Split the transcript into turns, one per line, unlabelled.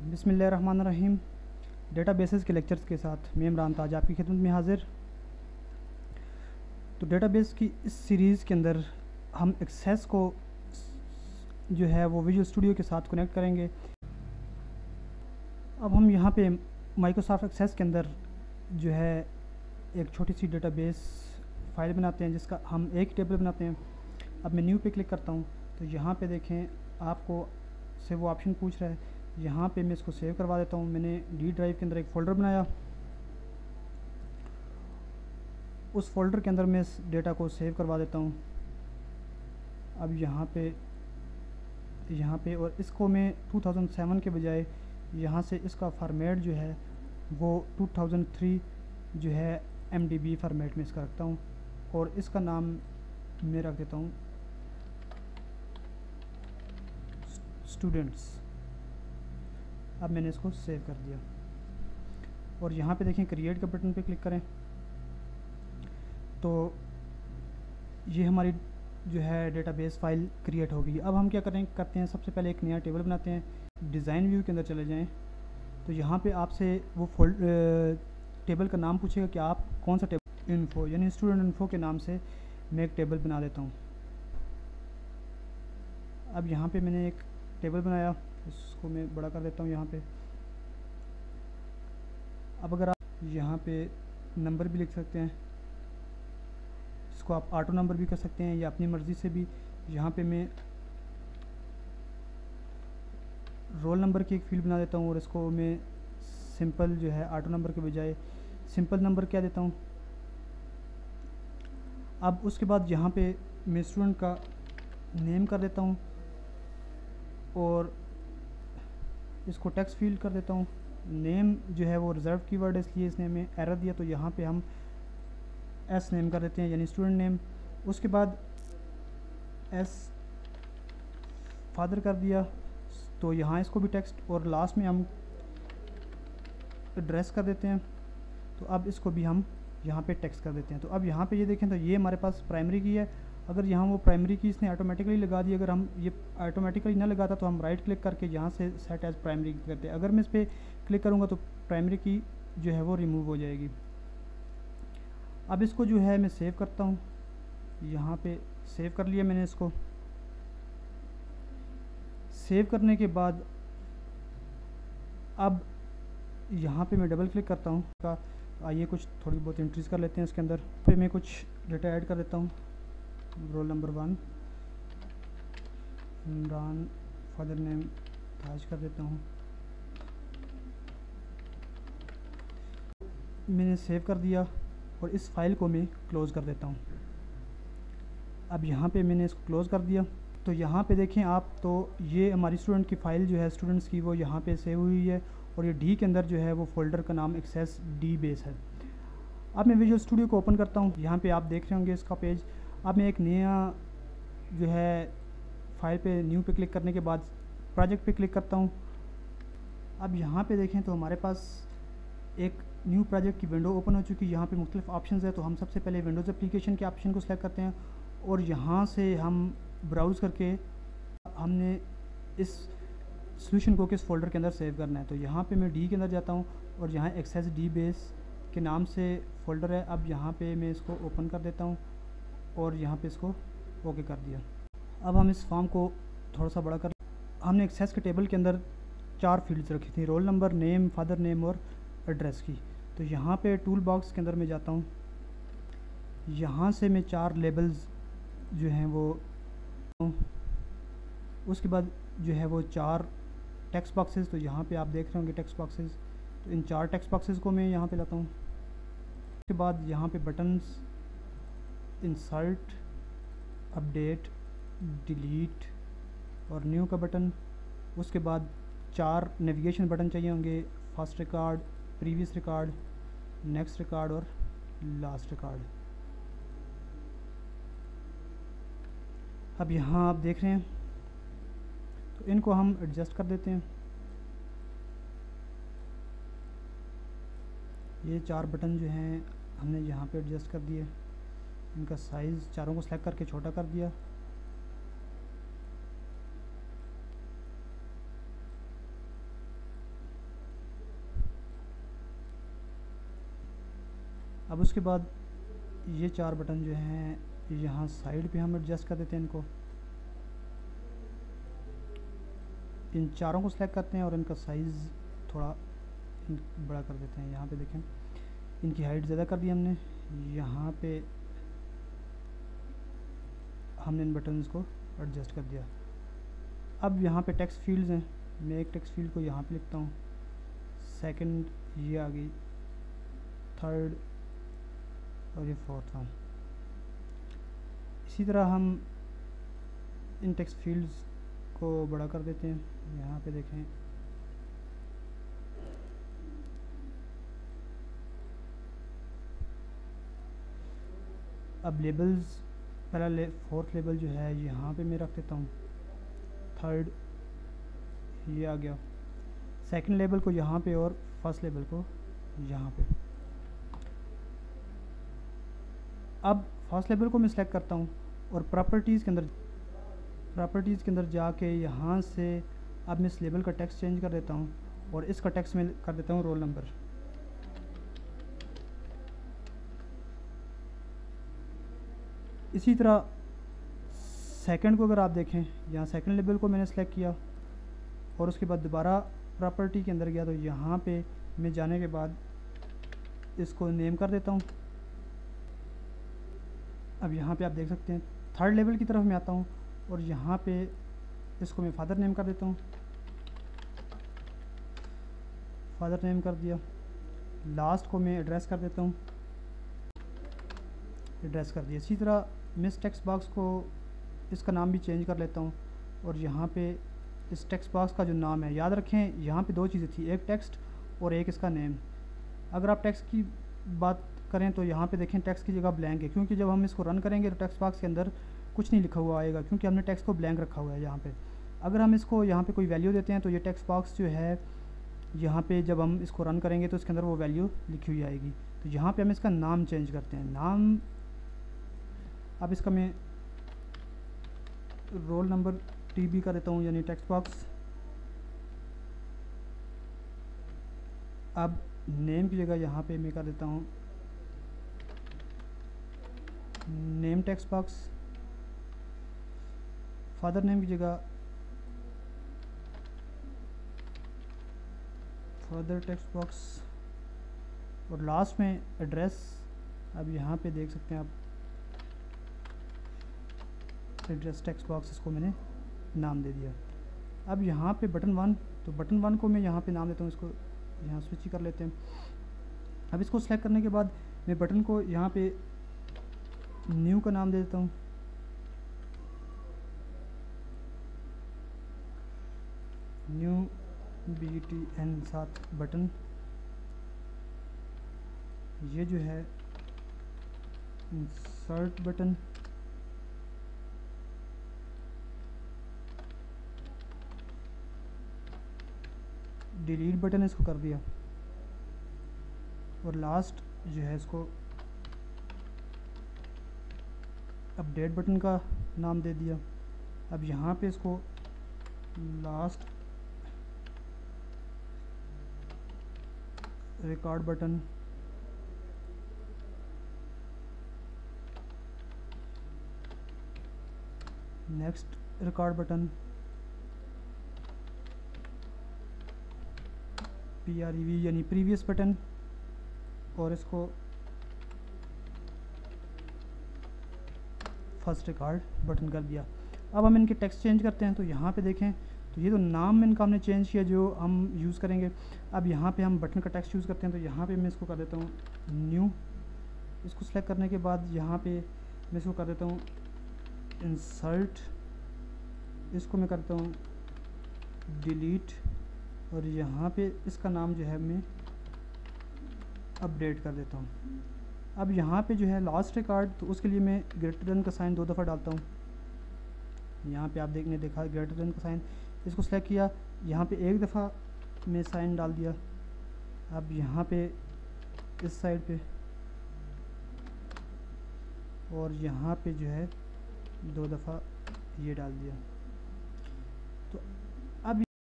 बिस्मिल्लाहिर्रहमानिर्रहीम। डेटाबेसेस के लेक्चर्स के साथ मैं इमरान ताज आपकी खिदमत में हाजिर। तो डेटाबेस की इस सीरीज़ के अंदर हम एक्सेस को जो है वो विजुअल स्टूडियो के साथ कनेक्ट करेंगे। अब हम यहाँ पे माइक्रोसॉफ्ट एक्सेस के अंदर जो है एक छोटी सी डेटाबेस फ़ाइल बनाते हैं, जिसका हम एक टेबल बनाते हैं। अब मैं न्यू पे क्लिक करता हूँ तो यहाँ पे देखें आपको से वो ऑप्शन पूछ रहा है। यहाँ पे मैं इसको सेव करवा देता हूँ। मैंने डी ड्राइव के अंदर एक फ़ोल्डर बनाया, उस फोल्डर के अंदर मैं इस डेटा को सेव करवा देता हूँ। अब यहाँ पे और इसको मैं 2007 के बजाय यहाँ से इसका फॉर्मेट जो है वो 2003 जो है MDB फॉर्मेट में इसका रखता हूँ और इसका नाम मैं रख देता हूँ स्टूडेंट्स। अब मैंने इसको सेव कर दिया और यहाँ पे देखें क्रिएट के बटन पे क्लिक करें तो ये हमारी जो है डेटाबेस फ़ाइल क्रिएट होगी। अब हम क्या करते हैं, सबसे पहले एक नया टेबल बनाते हैं। डिज़ाइन व्यू के अंदर चले जाएं तो यहाँ पे आपसे वो टेबल का नाम पूछेगा कि आप कौन सा टेबल, इन्फो यानी स्टूडेंट इन्फो के नाम से मैं एक टेबल बना देता हूँ। अब यहाँ पे मैंने एक टेबल बनाया, इसको मैं बड़ा कर देता हूँ यहाँ पे। अब अगर आप यहाँ पे नंबर भी लिख सकते हैं, इसको आप ऑटो नंबर भी कर सकते हैं या अपनी मर्ज़ी से भी। यहाँ पे मैं रोल नंबर की एक फील्ड बना देता हूँ और इसको मैं सिंपल जो है ऑटो नंबर के बजाय सिंपल नंबर क्या देता हूँ। अब उसके बाद यहाँ पे मैं स्टूडेंट का नेम कर देता हूँ और इसको टेक्स्ट फील्ड कर देता हूँ। नेम जो है वो रिजर्व कीवर्ड है, इसलिए इसने हमें एरर दिया, तो यहाँ पे हम एस नेम कर देते हैं यानी स्टूडेंट नेम। उसके बाद एस फादर कर दिया, तो यहाँ इसको भी टेक्स्ट और लास्ट में हम एड्रेस कर देते हैं। तो अब इसको भी हम यहाँ पे टेक्स्ट कर देते हैं। तो अब यहाँ पे ये देखें तो ये हमारे पास प्राइमरी की है। अगर यहाँ वो प्राइमरी की इसने ऑटोमेटिकली लगा दी, अगर हम ये ऑटोमेटिकली ना लगाता तो हम राइट क्लिक करके यहाँ से सेट एज प्राइमरी करते हैं। अगर मैं इस पर क्लिक करूँगा तो प्राइमरी की जो है वो रिमूव हो जाएगी। अब इसको जो है मैं सेव करता हूँ, यहाँ पे सेव कर लिया मैंने इसको। सेव करने के बाद अब यहाँ पे मैं डबल क्लिक करता हूँ का आइए कुछ थोड़ी बहुत एंट्रीज कर लेते हैं इसके अंदर। पे मैं कुछ डेटा ऐड कर देता हूँ। Roll number 1 Imran, father name Taj कर देता हूँ। मैंने सेव कर दिया और इस फाइल को मैं क्लोज़ कर देता हूँ। अब यहाँ पे मैंने इसको क्लोज़ कर दिया तो यहाँ पे देखें आप, तो ये हमारी स्टूडेंट की फ़ाइल जो है स्टूडेंट्स की वो यहाँ पे सेव हुई है और ये डी के अंदर जो है वो फोल्डर का नाम एक्सेस डी बेस है। अब मैं विजुअल स्टूडियो को ओपन करता हूँ। यहाँ पे आप देख रहे होंगे इसका पेज। अब मैं एक नया जो है फाइल पे न्यू पे क्लिक करने के बाद प्रोजेक्ट पे क्लिक करता हूँ। अब यहाँ पे देखें तो हमारे पास एक न्यू प्रोजेक्ट की विंडो ओपन हो चुकी है। यहाँ पे मुख्तलिफ ऑप्शंस है, तो हम सबसे पहले विंडोज़ एप्लीकेशन के ऑप्शन को सिलेक्ट करते हैं और यहाँ से हम ब्राउज़ करके हमने इस सोल्यूशन को किस फोल्डर के अंदर सेव करना है। तो यहाँ पे मैं डी के अंदर जाता हूँ और यहाँ एक्सेस डी बेस के नाम से फ़ोल्डर है। अब यहाँ पे मैं इसको ओपन कर देता हूँ और यहाँ पे इसको ओके कर दिया। अब हम इस फॉर्म को थोड़ा सा बड़ा कर, हमने एक्सेस के टेबल के अंदर 4 फील्ड्स रखी थी, roll number, name, father name और एड्रेस की। तो यहाँ पे टूल बॉक्स के अंदर मैं जाता हूँ, यहाँ से मैं 4 लेबल्स जो हैं वो, उसके बाद जो है वो 4 टेक्स्ट बॉक्सेस। तो यहाँ पे आप देख रहे होंगे टेक्स्ट बॉक्सेस, तो इन 4 टेक्स्ट बॉक्सेस को मैं यहाँ पे लाता हूँ। उसके बाद यहाँ पे बटन्स, इंसर्ट, अपडेट, डिलीट और न्यू का बटन। उसके बाद 4 नेविगेशन बटन चाहिए होंगे, first record, previous record, next record और लास्ट रिकॉर्ड। अब यहाँ आप देख रहे हैं, तो इनको हम एडजस्ट कर देते हैं। ये 4 बटन जो हैं हमने यहाँ पे एडजस्ट कर दिए, इनका साइज़ चारों को सेलेक्ट करके छोटा कर दिया। अब उसके बाद ये 4 बटन जो हैं यहाँ साइड पे हम एडजस्ट कर देते हैं इनको, इन चारों को सिलेक्ट करते हैं और इनका साइज़ थोड़ा बड़ा कर देते हैं। यहाँ पे देखें इनकी हाइट ज़्यादा कर दी हमने, यहाँ पे हमने इन बटन्स को एडजस्ट कर दिया। अब यहाँ पे टेक्स्ट फील्ड्स हैं, मैं एक टेक्स्ट फील्ड को यहाँ पे लिखता हूँ, सेकंड ये आ गई, थर्ड और ये फोर्थ वन। इसी तरह हम इन टेक्स्ट फील्ड्स को बड़ा कर देते हैं। यहाँ पे देखें अब लेबल्स, पहला फोर्थ लेबल जो है यहाँ पे मैं रख देता हूँ, थर्ड ये आ गया, सेकंड लेबल को यहाँ पे और फर्स्ट लेबल को यहाँ पे। अब फर्स्ट लेबल को मैं सिलेक्ट करता हूँ और प्रॉपर्टीज़ के अंदर जाके यहाँ से अब मैं इस लेबल का टेक्स्ट चेंज कर देता हूँ और इसका टेक्स्ट में कर देता हूँ रोल नंबर। इसी तरह सेकंड को अगर आप देखें, यहाँ सेकंड लेबल को मैंने सेलेक्ट किया और उसके बाद दोबारा प्रॉपर्टी के अंदर गया तो यहाँ पे मैं जाने के बाद इसको नेम कर देता हूँ। अब यहाँ पे आप देख सकते हैं थर्ड लेवल की तरफ मैं आता हूँ और यहाँ पे इसको मैं फादर नेम कर देता हूँ, फादर नेम कर दिया। लास्ट को मैं एड्रेस कर देता हूँ, एड्रेस कर दिया। इसी तरह मैं इस टेक्स्ट बॉक्स को इसका नाम भी चेंज कर लेता हूँ और यहाँ पे इस टेक्स्ट बॉक्स का जो नाम है, याद रखें यहाँ पे दो चीज़ें थी, एक टेक्स्ट और एक इसका नेम। अगर आप टेक्स्ट की बात करें तो यहाँ पे देखें टेक्स्ट की जगह ब्लैंक है, क्योंकि जब हम इसको रन करेंगे तो टेक्स्ट बॉक्स के अंदर कुछ नहीं लिखा हुआ आएगा, क्योंकि हमने टेक्स्ट को ब्लैंक रखा हुआ है यहाँ पे। अगर हम इसको यहाँ पे कोई वैल्यू देते हैं तो ये टेक्स्ट बॉक्स जो है यहाँ पे जब हम इसको रन करेंगे तो इसके अंदर वो वैल्यू लिखी हुई आएगी। तो यहाँ पे हम इसका नाम चेंज करते हैं, नाम अब इसका मैं रोल नंबर TB कर देता हूँ, यानी टेक्स्ट बॉक्स। अब नेम की जगह यहाँ पे मैं कर देता हूँ name text box. Father name की जगह फादर टेक्स्ट बॉक्स और लास्ट में एड्रेस। अब यहाँ पे देख सकते हैं आप एड्रेस टेक्स्ट बॉक्स, इसको मैंने नाम दे दिया। अब यहाँ पे बटन 1, तो बटन 1 को मैं यहाँ पे नाम देता हूँ, इसको यहाँ स्विच कर लेते हैं। अब इसको सेलेक्ट करने के बाद मैं बटन को यहाँ पे न्यू का नाम दे देता हूँ, न्यू BTN साथ बटन। ये जो है इंसर्ट बटन, डिलीट बटन इसको कर दिया और लास्ट जो है इसको अपडेट बटन का नाम दे दिया। अब यहाँ पे इसको last record button, next record button, PREV यानी प्रीवियस बटन, और इसको फर्स्ट रिकॉर्ड बटन कर दिया। अब हम इनके टेक्स्ट चेंज करते हैं, तो यहाँ पे देखें तो ये तो नाम इनका हमने चेंज किया जो हम यूज़ करेंगे। अब यहाँ पे हम बटन का टेक्स्ट यूज़ करते हैं, तो यहाँ पे मैं इसको कर देता हूँ न्यू। इसको सेलेक्ट करने के बाद यहाँ पे मैं इसको कर देता हूँ इंसर्ट, इसको मैं करता हूँ डिलीट और यहाँ पे इसका नाम जो है मैं अपडेट कर देता हूँ। अब यहाँ पे जो है लास्ट रिकॉर्ड, तो उसके लिए मैं ग्रेटर देन का साइन 2 दफ़ा डालता हूँ। यहाँ पे आप देखा ग्रेटर देन का साइन, इसको सेलेक्ट किया, यहाँ पे एक दफ़ा मैं साइन डाल दिया। अब यहाँ पे इस साइड पे और यहाँ पे जो है 2 दफ़ा ये डाल दिया। तो